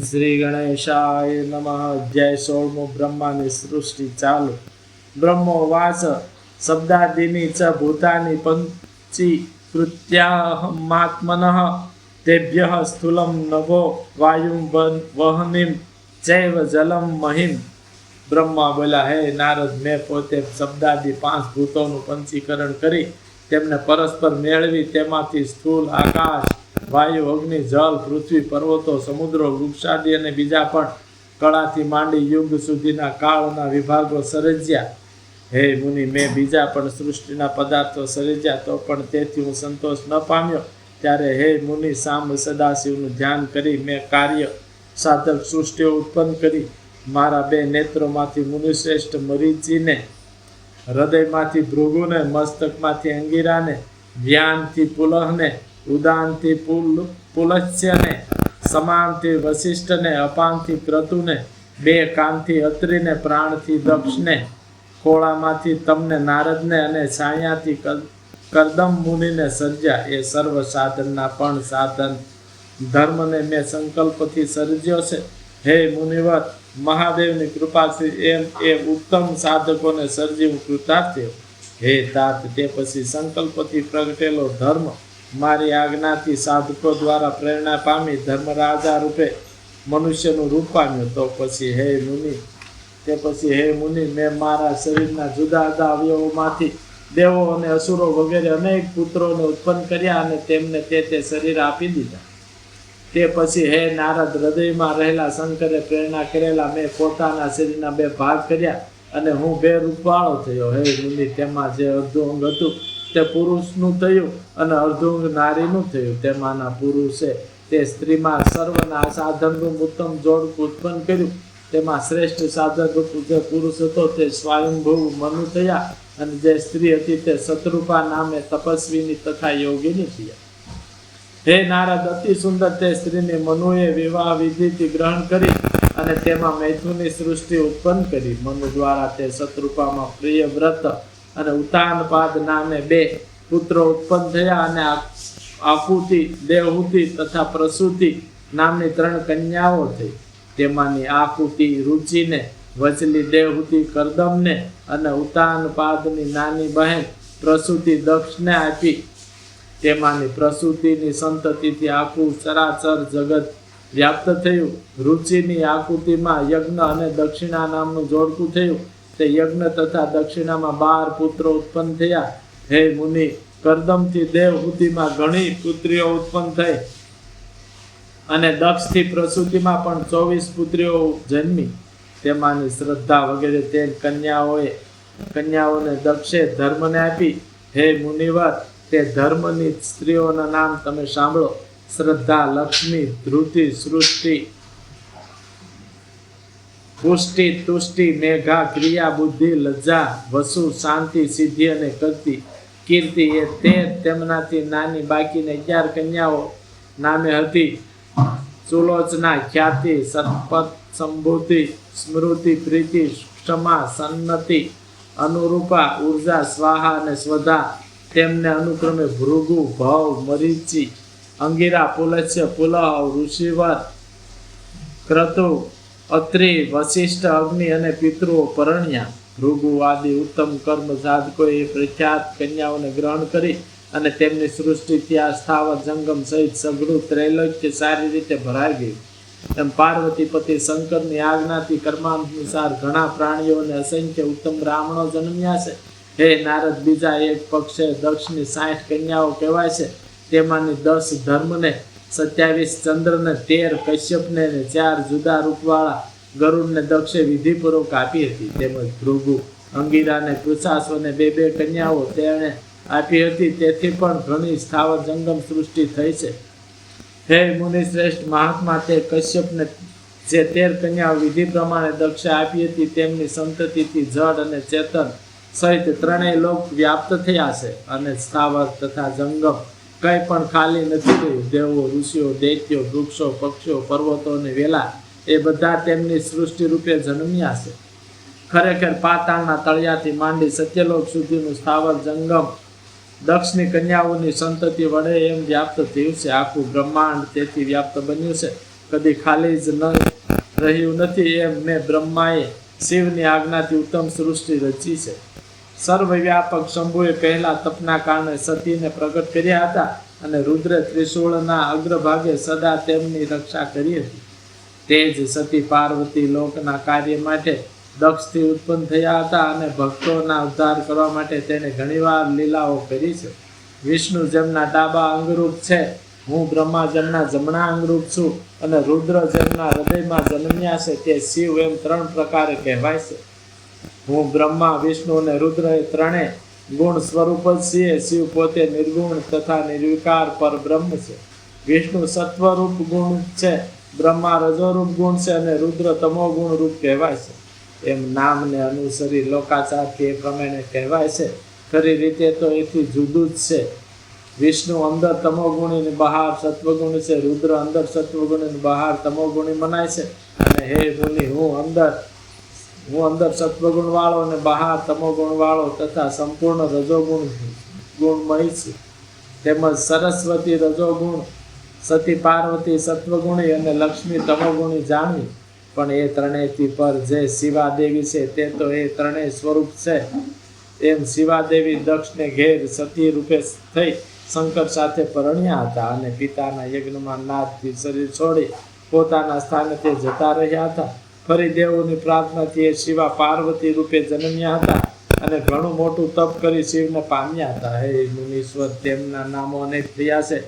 શ્રી ગણેશાય નમઃ. અધ્યાય 16 બ્રહ્માની સૃષ્ટિ ચાલુ. બ્રહ્મોવાચ શબ્દાદિની ચ ભૂતાની પંચીકૃત્યાહમાત્મનઃ તેભ્યઃ સ્થૂલમ નભો વાયું વહનિમ ચૈવ જલમ મહિમ. બ્રહ્મા બોલ્યા, હે નારદ, મેં પોતે શબ્દાદિ 5 ભૂતોનું પંચીકરણ કરી તેમને પરસ્પર મેળવી તેમાંથી સ્થૂલ આકાશ, વાયુ, અગ્નિ, જળ, પૃથ્વી, પર્વતો, સમુદ્રો, વૃક્ષાદિ અને બીજા પણ કળાથી માંડી યુગ સુધીના કાળના વિભાગો સર્જ્યા. હે મુનિ, મેં બીજા પણ સૃષ્ટિના પદાર્થો સર્જ્યા તો પણ તેથી હું સંતોષ ન પામ્યો. ત્યારે હે મુનિ, સાંબ સદાશિવનું ધ્યાન કરી મેં કાર્ય સાધક સૃષ્ટિઓ ઉત્પન્ન કરી. મારા 2 નેત્રોમાંથી મુનિશ્રેષ્ઠ મરીચીને, હૃદયમાંથી ભૃગુને, મસ્તકમાંથી અંગીરાને, વ્યાનથી પુલહને, ઉદાનથી પુલસ્યને, સમાનથી વશિષ્ઠને, અપાનથી ક્રતુને, 2 કાનથી અત્રિને, પ્રાણથી દક્ષને, ખોળામાંથી તમને નારદને અને છાયાથી કરદમ મુનિને સર્જ્યા. એ સર્વ સાધનના પણ સાધન ધર્મને મેં સંકલ્પથી સર્જ્યો છે. હે મુનિવર, મહાદેવની કૃપાથી એ ઉત્તમ સાધકોને સર્જી હું કૃતાર્થ થયો. હે તાત, તે પછી સંકલ્પથી પ્રગટેલો ધર્મ મારી આજ્ઞાથી સાધકો દ્વારા પ્રેરણા પામી ધર્મરાજા રૂપે મનુષ્યનું રૂપ પામ્યો. તે પછી હે મુનિ, મેં મારા શરીરના જુદા જુદા અવયવોમાંથી દેવો અને અસુરો વગેરે અનેક પુત્રોને ઉત્પન્ન કર્યા અને તેમને તે શરીર આપી દીધા. તે પછી હે નારદ, હૃદયમાં રહેલા શંકરે પ્રેરણા કરેલા મેં પોતાના શરીરના 2 ભાગ કર્યા અને હું 2 રૂપવાળો થયો. હે મુનિ, તેમાં જે અર્ધું અંગ હતું તે પુરુષનું થયું અને અર્ધું અંગ નારીનું થયું. તેમાંના પુરુષે તે સ્ત્રીમાં સર્વના સાધનનું ઉત્તમ જોડકું ઉત્પન્ન કર્યું. તેમાં શ્રેષ્ઠ સાધન રૂપ જે પુરુષ હતો તે સ્વયંભૂ મનુ થયા અને જે સ્ત્રી હતી તે શત્રુપા નામે તપસ્વીની તથા યોગીની થયા. હે નારદ, અતિ સુંદર તે સ્ત્રીને મનુએ વિવાહ વિધિથી ગ્રહણ કરી અને તેમાં મૈથુનની સૃષ્ટિ ઉત્પન્ન કરી. મનુ દ્વારા તે શત્રુપામાં પ્રિયવ્રત અને ઉતાનપાદ નામે 2 પુત્રો ઉત્પન્ન થયા અને આકુતિ, દેવહૂતિ તથા પ્રસૂતિ નામની 3 કન્યાઓ થઈ. તેમાંની આકુતિ રુચિને, વચલી દેવહૂતિ કરદમને અને ઉતાનપાદની નાની બહેન પ્રસૂતિ દક્ષને આપી. તેમાંની પ્રસૂતિની સંતતિથી આખું ચરાચર જગત વ્યાપ્ત થયું. રુચિની આકૃતિમાં યજ્ઞ અને દક્ષિણા નામનું જોડકું થયું. તે યજ્ઞ તથા દક્ષિણામાં 12 પુત્રો ઉત્પન્ન થયા. હે મુનિ, કરદમથી દેવહૂતિમાં ઘણી પુત્રીઓ ઉત્પન્ન થઈ અને દક્ષથી પ્રસૂતિમાં પણ 24 પુત્રીઓ જન્મી. તેમાંની શ્રદ્ધા વગેરે તે કન્યાઓને દક્ષે ધર્મને આપી. હે મુનિવર, તે ધર્મની સ્ત્રીઓના નામ તમે સાંભળો. શ્રદ્ધા, લક્ષ્મી, ધૃતિ, સૃષ્ટિ, પુષ્ટિ, તુષ્ટિ, મેઘા, ક્રિયા, બુદ્ધિ, લજ્જા, વસુ, શાંતિ, સિદ્ધિ અને કીર્તિ. એ 13 તેમનાથી નાની બાકીને 11 કન્યાઓ નામે હતી. સુલોચના, ખ્યાતિ, સત્પથ, સંભૂતિ, સ્મૃતિ, પ્રીતિ, ક્ષમા, સન્નતિ, અનુરૂપા, ઉર્જા, સ્વાહા અને સ્વધા. તેમને અનુક્રમે ભૃગુ, ભવ, મરીચી, અંગીરા, પુલસ્ય, પુલહ, ઋષિવર, ક્રતુ, અત્રિ, વશિષ્ઠ, અગ્નિ અને પિતૃઓ પરણ્યા. ભૃગુ આદિ ઉત્તમ કર્મ સાધકોએ પ્રખ્યાત કન્યાઓને ગ્રહણ કરી અને તેમની સૃષ્ટિથી આ સ્થાવર જંગમ સહિત સઘળું ત્રૈલોક્ય સારી રીતે ભરાઈ ગયું. એમ પાર્વતીપતિ શંકરની આજ્ઞાથી કર્માનુસાર ઘણા પ્રાણીઓ અને અસંખ્ય ઉત્તમ બ્રાહ્મણો જન્મ્યા છે. હે નારદ, બીજા એક પક્ષે દક્ષની 60 કન્યાઓ કહેવાય છે. તેમાંની 10 ધર્મને, 27 ચંદ્રને, 13 કશ્યપને અને 4 જુદા રૂપવાળા ગરુડને દક્ષે વિધિપૂર્વક આપી હતી. તેમજ ભૃગુ, અંગીરાને, કૃષાશ્વને 2 કન્યાઓ તેણે આપી હતી. તેથી પણ ઘણી સ્થાવર જંગમ સૃષ્ટિ થઈ છે. હે મુનિ શ્રેષ્ઠ મહાત્મા, તે કશ્યપને જે 13 કન્યાઓ વિધિ પ્રમાણે દક્ષે આપી હતી તેમની સંતતિથી જડ અને ચેતન સહિત 3 લોક વ્યાપ્ત થયા છે અને સ્થાવર તથા જંગમ કંઈ પણ ખાલી નથી રહ્યું. દેવો, ઋષિઓ, દૈત્યો, વૃક્ષો, પક્ષીઓ, પર્વતો અને વેલા એ બધા તેમની સૃષ્ટિ રૂપે જન્મ્યા છે. ખરેખર પાતાળના તળિયાથી માંડી સત્યલોક સુધીનું સ્થાવર જંગમ દક્ષની કન્યાઓની સંતતિ વડે એમ વ્યાપ્ત થયું છે. આખું બ્રહ્માંડ તેથી વ્યાપ્ત બન્યું છે. કદી ખાલી જ ન રહ્યું નથી, એમ મેં બ્રહ્માએ શિવની આજ્ઞાથી ઉત્તમ સૃષ્ટિ રચી છે. સર્વવ્યાપક શંભુએ પહેલા તપના કારણે સતીને પ્રગટ કર્યા હતા અને રુદ્રે ત્રિશૂળના અગ્રભાગે સદા તેમની રક્ષા કરી હતી. તે જ સતી પાર્વતી લોકના કાર્ય માટે દક્ષથી ઉત્પન્ન થયા હતા અને ભક્તોના ઉદ્ધાર કરવા માટે તેને ઘણીવાર લીલાઓ કરી છે. વિષ્ણુ જેમના ડાબા અંગરૂપ છે, હું બ્રહ્મા જેમના જમણા અંગરૂપ છું, અને રુદ્ર જેમના હૃદયમાં જન્મ્યા છે, તે શિવ એમ ત્રણ પ્રકારે કહેવાય છે. હું બ્રહ્મા, વિષ્ણુ અને રુદ્ર એ ત્રણેય ગુણ સ્વરૂપ જ છીએ. શિવ પોતે નિર્ગુણ તથા નિર્વિકાર પર બ્રહ્મ છે. વિષ્ણુ સત્વરૂપ ગુણ છે, બ્રહ્મા રજોરૂપ ગુણ છે અને રુદ્ર તમો ગુણ રૂપ કહેવાય છે. એમ નામને અનુસરી લોકાચારથી એ પ્રમાણે કહેવાય છે. ખરી રીતે તો એથી જુદું જ છે. વિષ્ણુ અંદર તમોગુણીની બહાર સત્વગુણી છે, રુદ્ર અંદર સત્વગુણીની બહાર તમોગુણી મનાય છે. અને હે મુનિ, હું અંદર સત્વગુણ વાળો અને બહાર તમોગુણ વાળો તથા સંપૂર્ણ રજોગુણ ગુણમય છું. તેમજ સરસ્વતી રજોગુણ, સતી પાર્વતી સત્વગુણી અને લક્ષ્મી તમોગુણી જાણવી. પણ એ ત્રણેયથી પર જે શિવાદેવી છે તે તો એ ત્રણેય સ્વરૂપ છે. એમ શિવાદેવી દક્ષને ઘેર સતી રૂપે થઈ શંકર સાથે પરણ્યા હતા અને પિતાના યજ્ઞમાં નાદથી શરીર છોડી પોતાના સ્થાને તે જતા રહ્યા હતા. ફરી દેવોની પ્રાર્થનાથી એ શિવા પાર્વતી રૂપે જન્મ્યા હતા અને ઘણું મોટું તપ કરી શિવને પામ્યા હતા. હે મુનીશ્વર, તેમના નામો અનેક થયા છે,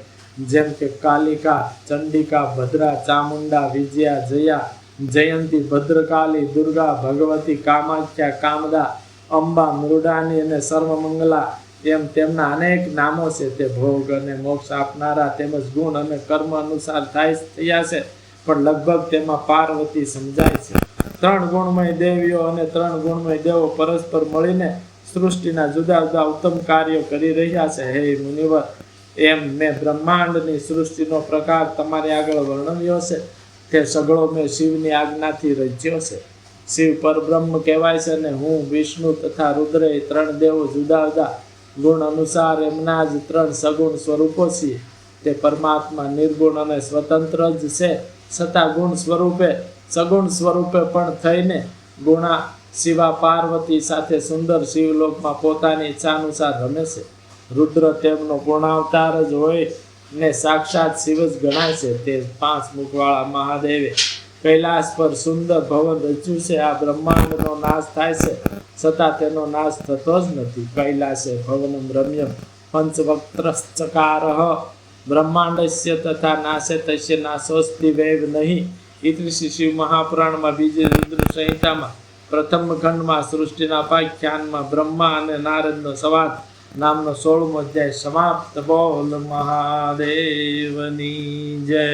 જેમ કે કાલિકા, ચંડિકા, ભદ્રા, ચામુંડા, વિજયા, જયા, જયંતી, ભદ્રકાલી, દુર્ગા, ભગવતી, કામાખ્યા, કામદા, અંબા, મૃડાની અને સર્વમંગલા એમ તેમના અનેક નામો છે. તે ભોગ અને મોક્ષ આપનારા તેમજ ગુણ અને કર્મ અનુસાર થયા છે, પણ લગભગ તેમાં પાર્વતી સમજાય છે. ત્રણ ગુણમય દેવીઓ અને ત્રણ ગુણમય દેવો પરસ્પર મળીને સૃષ્ટિના જુદા જુદા ઉત્તમ કાર્યો કરી રહ્યા છે. હે મુનિવર, એમ મેં બ્રહ્માંડની સૃષ્ટિનો પ્રકાર તમારી આગળ વર્ણવ્યો છે. તે સગળો મેં શિવની આજ્ઞાથી રચ્યો છે. શિવ પરબ્રહ્મ કહેવાય છે અને હું વિષ્ણુ તથા રુદ્ર એ ત્રણ દેવો જુદા જુદા ગુણ અનુસાર એમના જ ત્રણ સગુણ સ્વરૂપો છીએ. તે પરમાત્મા નિર્ગુણ અને સ્વતંત્ર જ છે, છતાં ગુણ સ્વરૂપે સગુણ સ્વરૂપે પણ થઈને ગુણા શિવા પાર્વતી સાથે સુંદર શિવલોકમાં પોતાની ઈચ્છા અનુસાર રમે છે. રુદ્ર તેમનો પૂર્ણાવતાર જ હોય ને સાક્ષાત શિવ જ ગણાય છે. તે 5 મુખવાળા મહાદેવે કૈલાસ પર સુંદર ભવન રચ્યું છે. આ બ્રહ્માંડનો નાશ થાય છે, છતાં તેનો નાશ થતો જ નથી. કૈલાસે ભવનમ રમ્યમ પંચવક્ત્રશ્ચકારઃ બ્રહ્માંડસ્ય તથા નાશે તસ્ય નાશોસ્તિ વૈવ નહીં. ઇતિ શ્રી શિવ મહાપુરાણમાં બીજી રુદ્ર સંહિતામાં પ્રથમ ખંડમાં સૃષ્ટિના ઉપાખ્યાનમાં બ્રહ્મા અને નારદનો સંવાદ નામનો 16મો અધ્યાય સમાપ્ત. બોલ મહાદેવની જય.